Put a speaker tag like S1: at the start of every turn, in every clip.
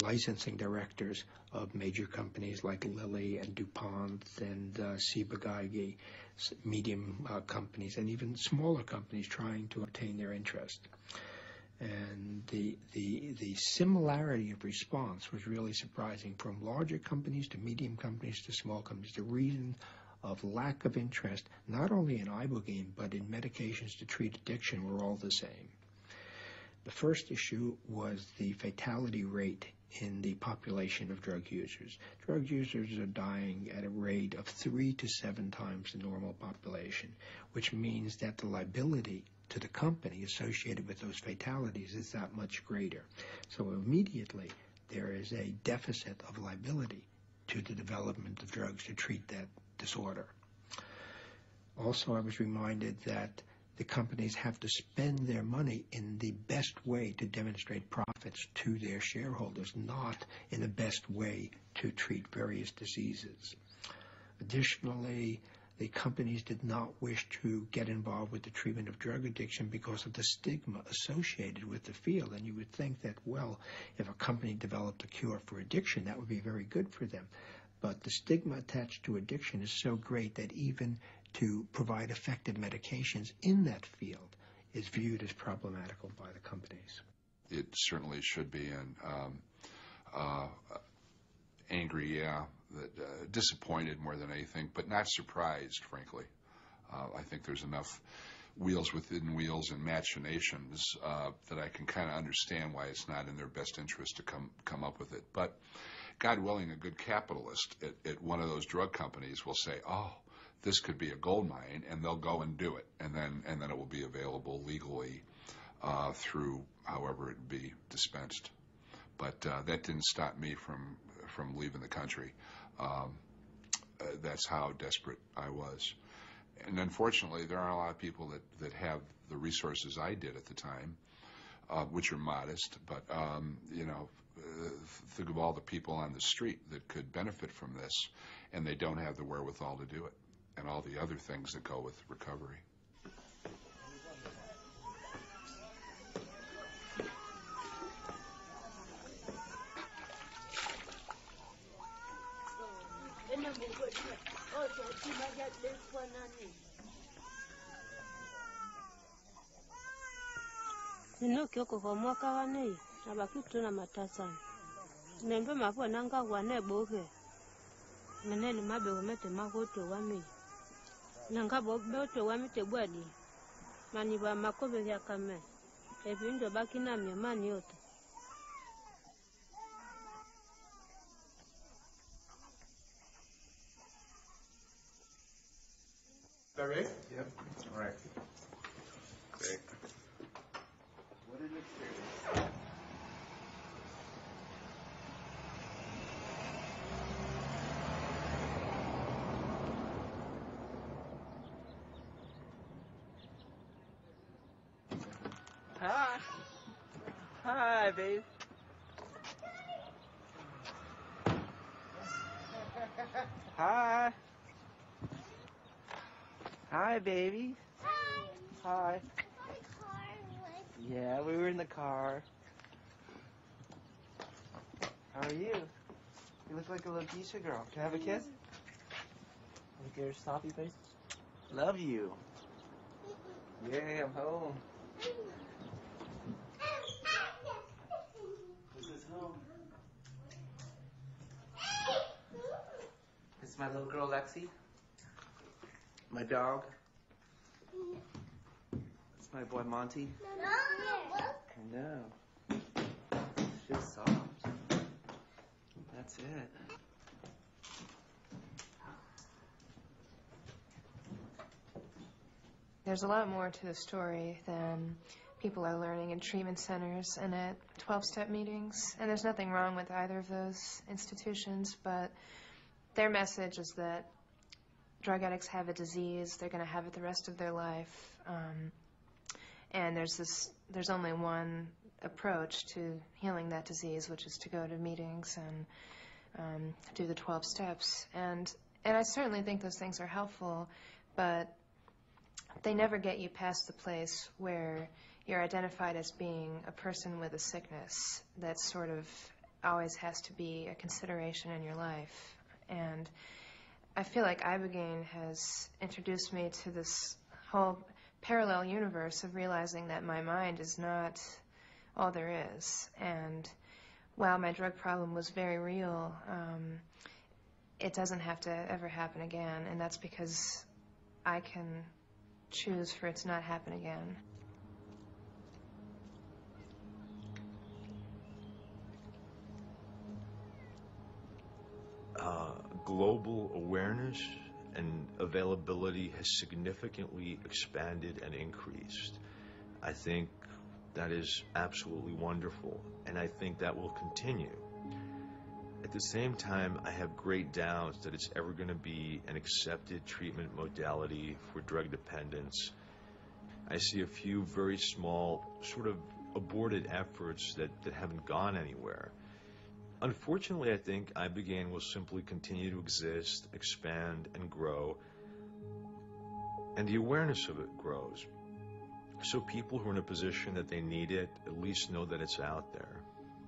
S1: licensing directors of major companies like Lilly and DuPont and Ciba-Geigy, medium companies, and even smaller companies trying to obtain their interest. And the similarity of response was really surprising, from larger companies to medium companies to small companies. The reason of lack of interest, not only in ibogaine, but in medications to treat addiction, were all the same. The first issue was the fatality rate in the population of drug users. Drug users are dying at a rate of 3 to 7 times the normal population, which means that the liability to the company associated with those fatalities is that much greater. So immediately there is a deficit of liability to the development of drugs to treat that disorder. Also, I was reminded that the companies have to spend their money in the best way to demonstrate profits to their shareholders, not in the best way to treat various diseases. Additionally, the companies did not wish to get involved with the treatment of drug addiction because of the stigma associated with the field. And you would think that, well, if a company developed a cure for addiction, that would be very good for them. But the stigma attached to addiction is so great that even to provide effective medications in that field is viewed as problematical by the companies.
S2: It certainly should be, and angry, yeah, disappointed more than anything, but not surprised, frankly. I think there's enough wheels within wheels and machinations that I can kind of understand why it's not in their best interest to come up with it. But God willing, a good capitalist at one of those drug companies will say, oh, this could be a gold mine, and they'll go and do it, and then it will be available legally through however it be dispensed. But that didn't stop me from leaving the country. That's how desperate I was. And unfortunately, there aren't a lot of people that have the resources I did at the time, which are modest, but think of all the people on the street that could benefit from this, and they don't have the wherewithal to do it, and all the other things that go with recovery.
S3: Ninokyoko kwa mwaka wane abakitu na matasana nembe mapo nanga wane boke menene mabe umete makoto wami nanga bobe wami tebwadi mani ba makobe ya kame ebindo bakina mani yote.
S4: Is that right?
S5: Yep. All right. Great. What did it say?
S6: Hi. Hi, babe. Hi. Hi, baby.
S7: Hi.
S6: Hi.
S7: The car was...
S6: Yeah, we were in the car. How are you? You look like a little geisha girl. Can I have a kiss? Look at your sloppy face. Love you. Yeah, I'm home. This is home. This is my little girl, Lexi. My dog. It's my boy, Monty. I know. She's soft. That's it.
S8: There's a lot more to the story than people are learning in treatment centers and at 12-step meetings. And there's nothing wrong with either of those institutions, but their message is that drug addicts have a disease, they're going to have it the rest of their life, and there's only one approach to healing that disease, which is to go to meetings and do the 12 steps. And I certainly think those things are helpful, but they never get you past the place where you're identified as being a person with a sickness that's sort of always has to be a consideration in your life. And I feel like ibogaine has introduced me to this whole parallel universe of realizing that my mind is not all there is. And while my drug problem was very real, it doesn't have to ever happen again, and that's because I can choose for it to not happen again.
S4: Global awareness and availability has significantly expanded and increased. I think that is absolutely wonderful, and I think that will continue. At the same time, I have great doubts that it's ever going to be an accepted treatment modality for drug dependence. I see a few very small, sort of aborted efforts that haven't gone anywhere. Unfortunately, I think ibogaine will simply continue to exist, expand, and grow, and the awareness of it grows. So people who are in a position that they need it at least know that it's out there.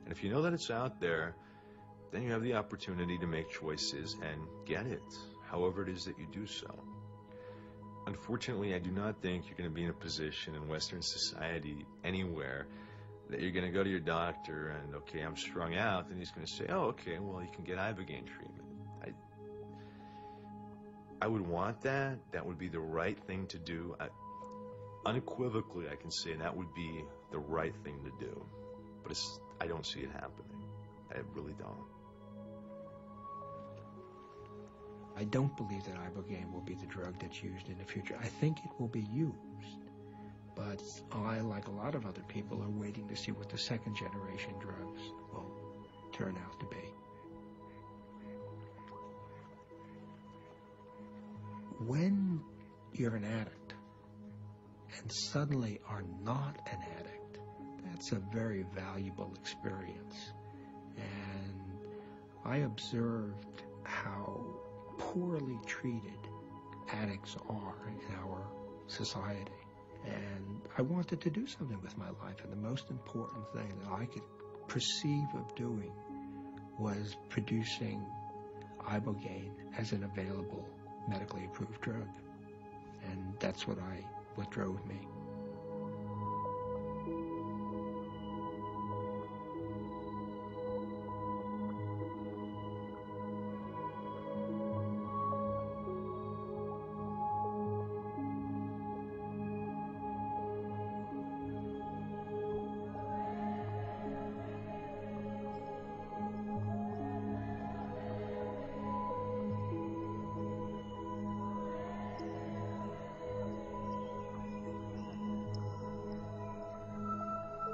S4: And if you know that it's out there, then you have the opportunity to make choices and get it, however it is that you do so. Unfortunately, I do not think you're going to be in a position in Western society anywhere that you're going to go to your doctor and, okay, I'm strung out, and he's going to say, oh, okay, well, you can get ibogaine treatment. I would want that. That would be the right thing to do. Unequivocally, I can say that would be the right thing to do. But I don't see it happening. I really don't.
S1: I don't believe that ibogaine will be the drug that's used in the future. I think it will be used. But I, like a lot of other people, are waiting to see what the second generation drugs will turn out to be. When you're an addict and suddenly are not an addict, that's a very valuable experience. And I observed how poorly treated addicts are in our society. And I wanted to do something with my life, and the most important thing that I could perceive of doing was producing ibogaine as an available medically approved drug. And that's what drove me.